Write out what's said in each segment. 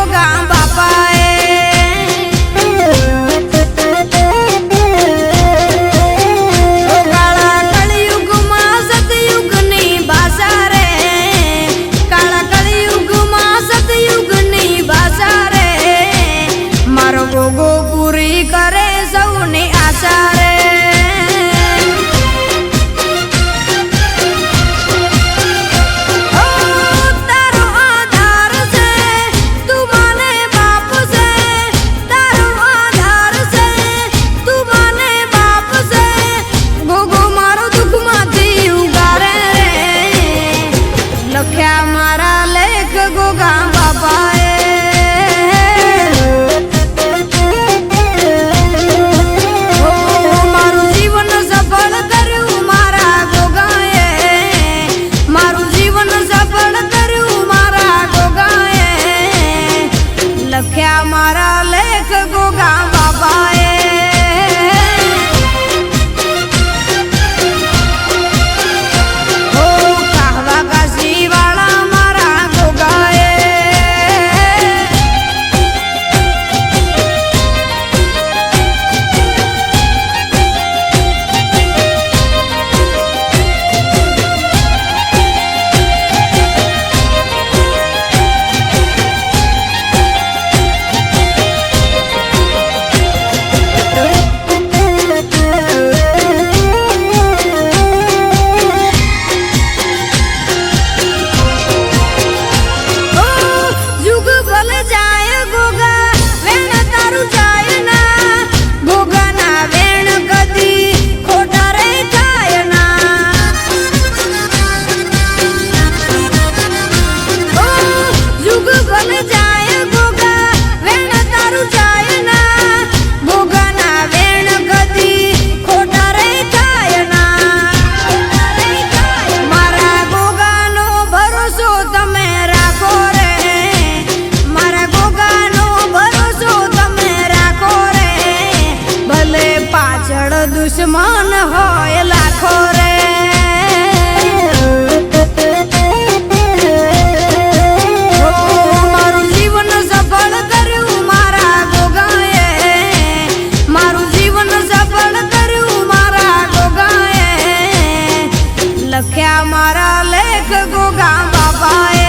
ગોગા બાપાએ ગોગો પૂરી કરે સૌની આશા રે તારો આધાર છે તું મને બાપ છે તારો આધાર છે તું મને બાપ છે ગોગો મારો દુઃખમાંથી ઉગારે લખ્યા મારા લેખ ગોગા બાપાએ લખ્યા મારા લેખ ગોગા બાપાએ હો કાહવા કાશી વાળા મારા ગોગાએ દુશ્મન હોય લાખો રે મારું જીવન સફળ કર્યું મારા ગોગાએ મારું જીવન સફળ કર્યું મારા ગોગાએ લખ્યા મારા લેખ ગોગા બાપાએ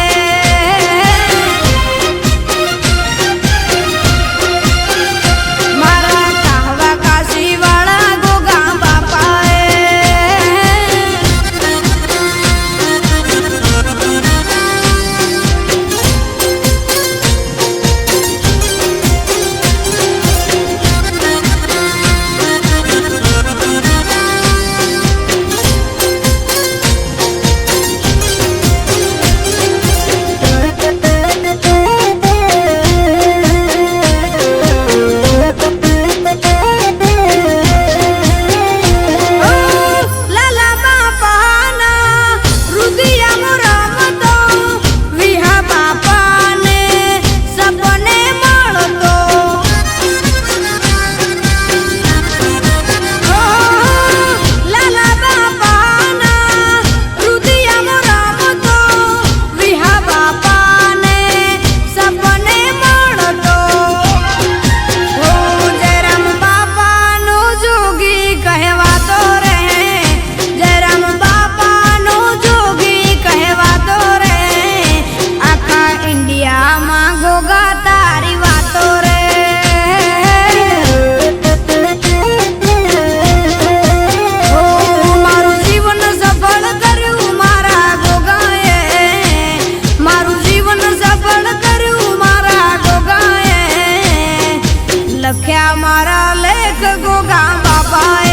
લખ્યા મારા લેખ ગોગા બાપાએ